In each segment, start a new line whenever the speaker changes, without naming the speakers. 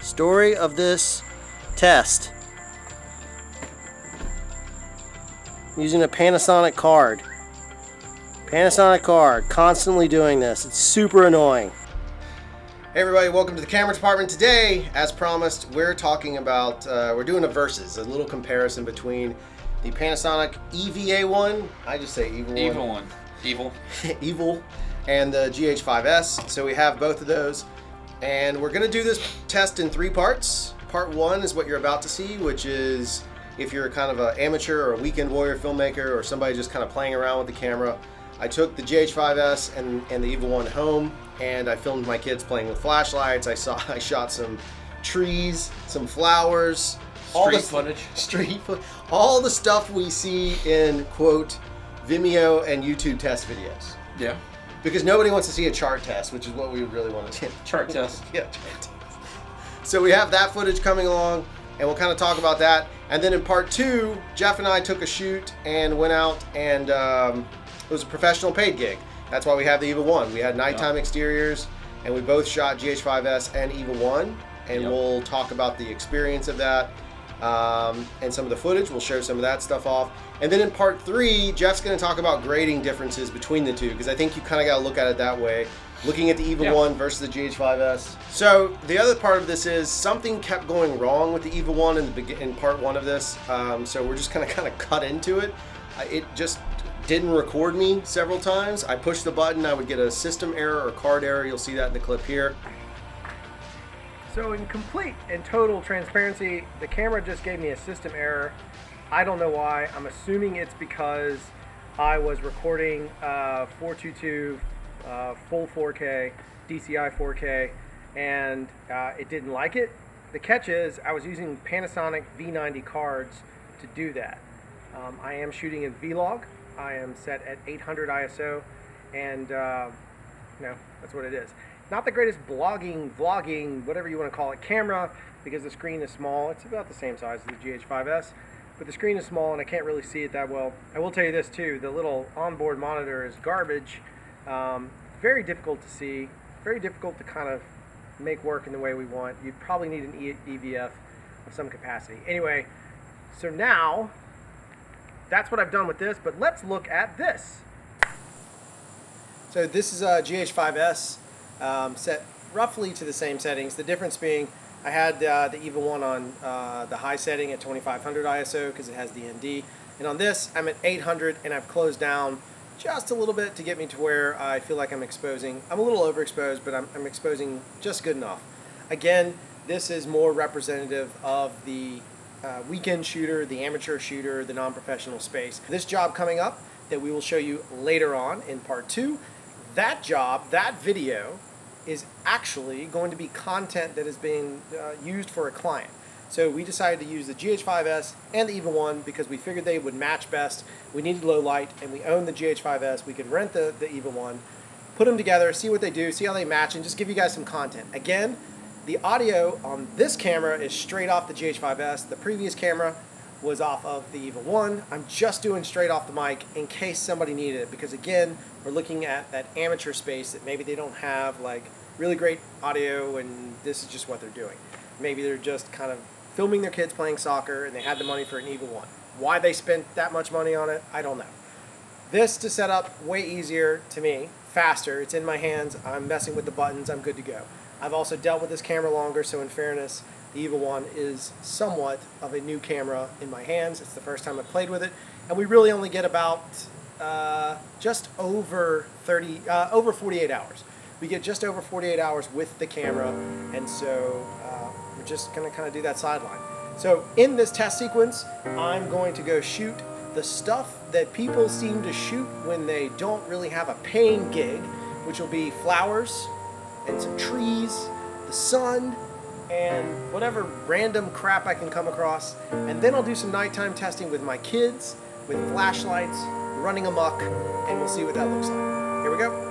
Story of this test. Using a Panasonic card. Panasonic card. Constantly doing this. It's super annoying. Hey everybody, welcome to the camera department. Today, as promised, we're talking about, we're doing a versus, a little comparison between the Panasonic EVA1, I just say EVA1. Evil, and the GH5s. So we have both of those. And we're going to do this test in 3 parts. Part 1 is what you're about to see, which is if you're kind of an amateur or a weekend warrior filmmaker or somebody just kind of playing around with the camera. I took the GH5s and the EVA1 home, and I filmed my kids playing with flashlights. I shot some trees, some flowers,
street footage,
all the stuff we see in quote Vimeo and YouTube test videos.
Yeah. Because
nobody wants to see a chart test, which is what we really want to see.
Chart test.
Yeah, chart test. So we have that footage coming along, and we'll kind of talk about that. And then in part 2, Jeff and I took a shoot and went out, and it was a professional paid gig. That's why we have the EVA1. We had nighttime exteriors, and we both shot GH5s and EVA1, and we'll talk about the experience of that and some of the footage. We'll show some of that stuff off. And then in part 3, Jeff's going to talk about grading differences between the two, because I think you kind of got to look at it that way, looking at the EVA1 versus the GH5s. So the other part of this is something kept going wrong with the EVA1 in part 1 of this, so we're just going to kind of cut into it. It just didn't record me several times. I pushed the button, I would get a system error or card error. You'll see that in the clip here.
So in complete and total transparency, the camera just gave me a system error. I don't know why. I'm assuming it's because I was recording 422 full 4K, DCI 4K, and it didn't like it. The catch is I was using Panasonic V90 cards to do that. I am shooting in Vlog. I am set at 800 ISO, and that's what it is. Not the greatest vlogging, whatever you want to call it, camera, because the screen is small. It's about the same size as the GH5s, but the screen is small and I can't really see it that well. I will tell you this too, the little onboard monitor is garbage. Very difficult to see, very difficult to kind of make work in the way we want. You'd probably need an EVF of some capacity. Anyway, so now, that's what I've done with this, but let's look at this. So this is a GH5s. Set roughly to the same settings. The difference being I had the EVA1 on the high setting at 2500 ISO because it has the ND, and on this I'm at 800, and I've closed down just a little bit to get me to where I feel like I'm exposing. I'm a little overexposed, but I'm exposing just good enough. Again, this is more representative of the weekend shooter, the amateur shooter, the non-professional space. This job coming up that we will show you later on in part 2, that job, that video, is actually going to be content that is being used for a client. So we decided to use the GH5s and the EVA1 because we figured they would match best. We needed low light, and we own the GH5s. We could rent the EVA1, put them together, see what they do, see how they match, and just give you guys some content. Again, the audio on this camera is straight off the GH5s. The previous camera was off of the EVA1. I'm just doing straight off the mic in case somebody needed it, because again, we're looking at that amateur space that maybe they don't have like really great audio, and this is just what they're doing. Maybe they're just kind of filming their kids playing soccer and they had the money for an EVA1. Why they spent that much money on it, I don't know. This to set up way easier to me, faster. It's in my hands. I'm messing with the buttons. I'm good to go. I've also dealt with this camera longer, so in fairness, the EVA1 is somewhat of a new camera in my hands. It's the first time I've played with it, and we really only get about just over 48 hours. We get just over 48 hours with the camera, and so we're just going to kind of do that sideline. So in this test sequence, I'm going to go shoot the stuff that people seem to shoot when they don't really have a paying gig, which will be flowers and some trees, the sun, and whatever random crap I can come across. And then I'll do some nighttime testing with my kids, with flashlights, running amok, and we'll see what that looks like. Here we go.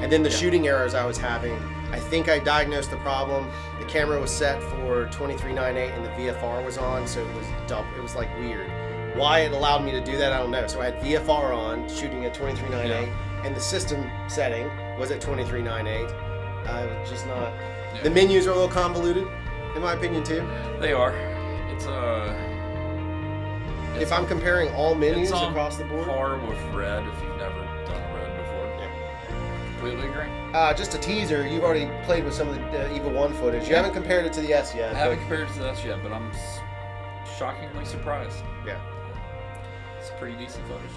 And then the shooting errors I was having, I think I diagnosed the problem. The camera was set for 23.98 and the VFR was on, so it was double. It was like weird. Why it allowed me to do that, I don't know. So I had VFR on, shooting at 23.98, and the system setting was at 23.98. It was just not.
Yeah.
The menus are a little convoluted, in my opinion, too.
They are.
If I'm comparing all menus
it's on
across the board.
par with red if you've never done a red before.
Yeah.
Completely agree.
Just a teaser. You've already played with some of the EVA1 footage. You haven't compared it to the S yet.
I haven't compared it to this yet, but I'm shockingly surprised.
Yeah.
It's pretty decent footage.